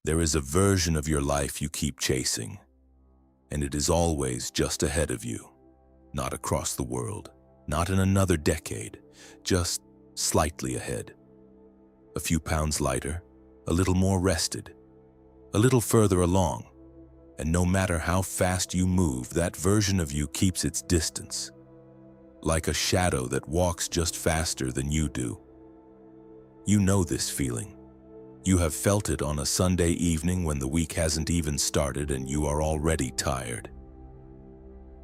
There is a version of your life you keep chasing, and it is always just ahead of you, not across the world, not in another decade, just slightly ahead. A few pounds lighter, a little more rested, a little further along, and no matter how fast you move, that version of you keeps its distance, like a shadow that walks just faster than you do. You know this feeling. You have felt it on a Sunday evening when the week hasn't even started and you are already tired.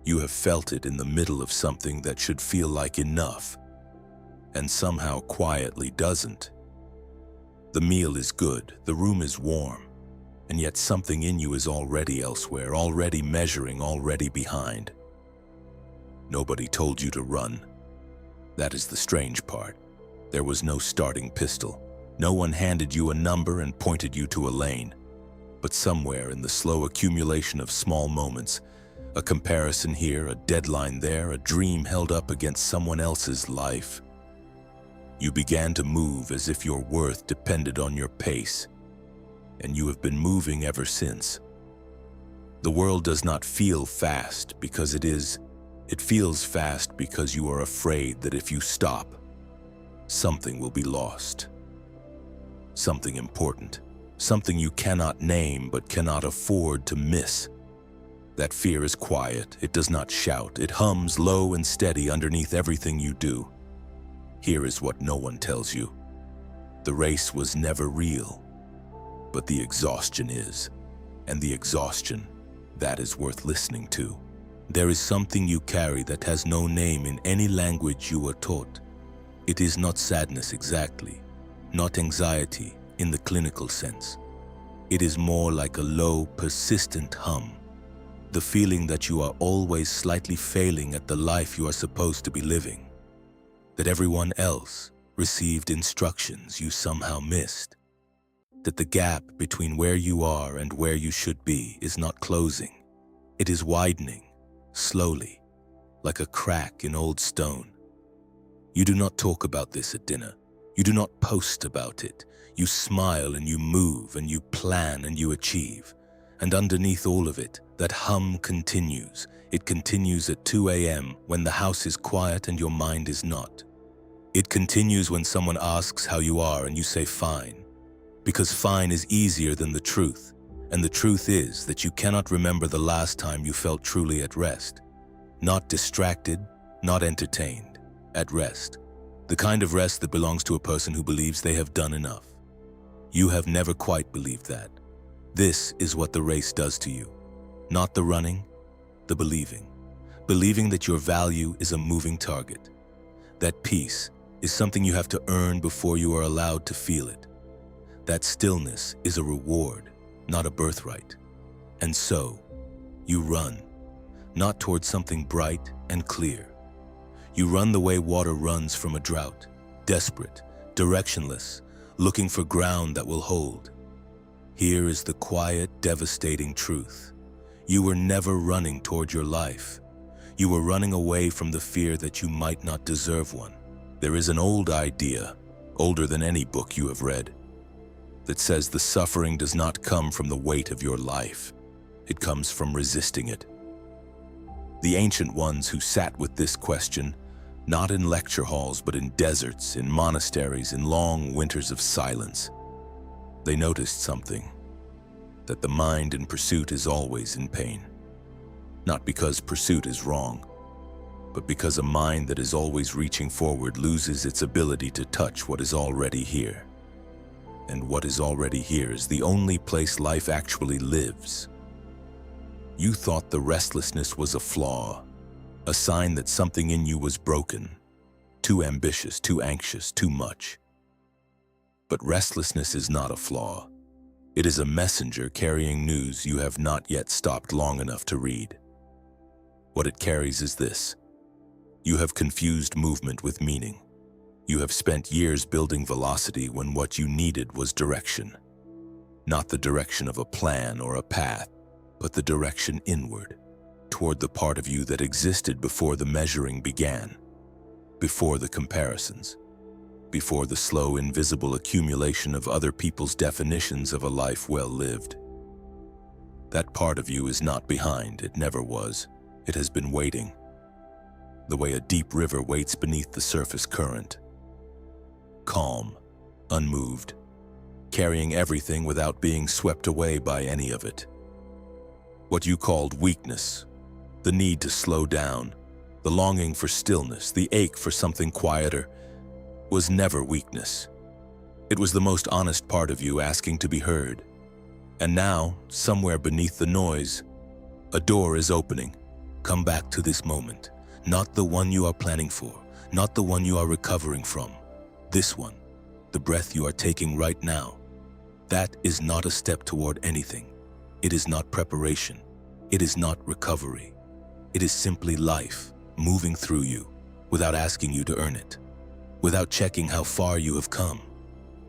You have felt it in the middle of something that should feel like enough, and somehow quietly doesn't. The meal is good, the room is warm, and yet something in you is already elsewhere, already measuring, already behind. Nobody told you to run. That is the strange part. There was no starting pistol. No one handed you a number and pointed you to a lane. But somewhere in the slow accumulation of small moments, a comparison here, a deadline there, a dream held up against someone else's life, you began to move as if your worth depended on your pace, and you have been moving ever since. The world does not feel fast because it feels fast because you are afraid that if you stop, something will be lost. Something important, something you cannot name but cannot afford to miss. That fear is quiet, it does not shout, it hums low and steady underneath everything you do. Here is what no one tells you. The race was never real, but the exhaustion is. And the exhaustion, that is worth listening to. There is something you carry that has no name in any language you were taught. It is not sadness exactly, not anxiety in the clinical sense. It is more like a low, persistent hum. The feeling that you are always slightly failing at the life you are supposed to be living. That everyone else received instructions you somehow missed. That the gap between where you are and where you should be is not closing. It is widening, slowly, like a crack in old stone. You do not talk about this at dinner. You do not post about it. You smile and you move and you plan and you achieve. And underneath all of it, that hum continues. It continues at 2 a.m. when the house is quiet and your mind is not. It continues when someone asks how you are and you say fine. Because fine is easier than the truth. And the truth is that you cannot remember the last time you felt truly at rest. Not distracted, not entertained. At rest. The kind of rest that belongs to a person who believes they have done enough. You have never quite believed that. This is what the race does to you. Not the running, the believing. Believing that your value is a moving target. That peace is something you have to earn before you are allowed to feel it. That stillness is a reward, not a birthright. And so, you run, not towards something bright and clear. You run the way water runs from a drought, desperate, directionless, looking for ground that will hold. Here is the quiet, devastating truth. You were never running toward your life. You were running away from the fear that you might not deserve one. There is an old idea, older than any book you have read, that says the suffering does not come from the weight of your life. It comes from resisting it. The ancient ones who sat with this question, not in lecture halls but in deserts, in monasteries, in long winters of silence, they noticed something, that the mind in pursuit is always in pain. Not because pursuit is wrong, but because a mind that is always reaching forward loses its ability to touch what is already here. And what is already here is the only place life actually lives. You thought the restlessness was a flaw, a sign that something in you was broken, too ambitious, too anxious, too much. But restlessness is not a flaw. It is a messenger carrying news you have not yet stopped long enough to read. What it carries is this. You have confused movement with meaning. You have spent years building velocity when what you needed was direction. Not the direction of a plan or a path, but the direction inward, toward the part of you that existed before the measuring began, before the comparisons. before the slow, invisible accumulation of other people's definitions of a life well lived. That part of you is not behind, it never was. It has been waiting, the way a deep river waits beneath the surface current. Calm, unmoved, carrying everything without being swept away by any of it. What you called weakness, the need to slow down, the longing for stillness, the ache for something quieter, was never weakness. It was the most honest part of you asking to be heard. And now, somewhere beneath the noise, a door is opening. Come back to this moment. Not the one you are planning for, not the one you are recovering from. This one, the breath you are taking right now. That is not a step toward anything. It is not preparation. It is not recovery. It is simply life moving through you without asking you to earn it, without checking how far you have come,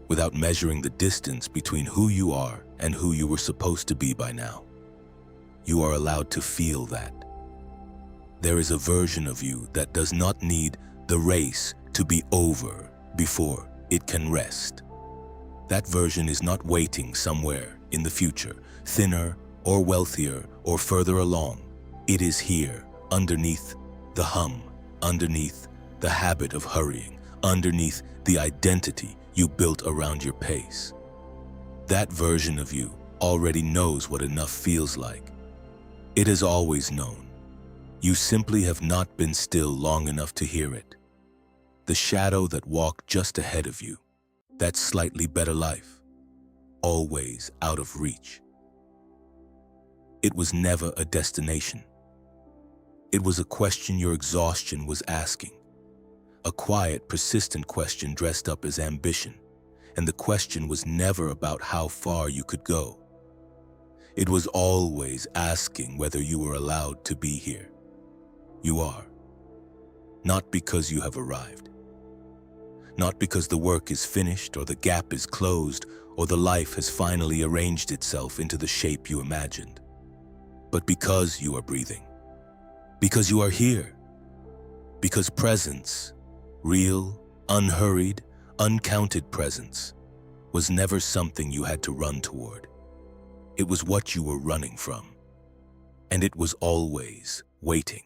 without measuring the distance between who you are and who you were supposed to be by now. You are allowed to feel that. There is a version of you that does not need the race to be over before it can rest. That version is not waiting somewhere in the future, thinner or wealthier or further along. It is here, underneath the hum, underneath the habit of hurrying, underneath the identity you built around your pace. That version of you already knows what enough feels like. It has always known. You simply have not been still long enough to hear it. The shadow that walked just ahead of you, that slightly better life, always out of reach. It was never a destination. It was a question your exhaustion was asking. A quiet, persistent question dressed up as ambition. And the question was never about how far you could go. It was always asking whether you were allowed to be here. You are. Not because you have arrived. Not because the work is finished or the gap is closed or the life has finally arranged itself into the shape you imagined. But because you are breathing. Because you are here. Because presence, real, unhurried, uncounted presence, was never something you had to run toward. It was what you were running from. And it was always waiting.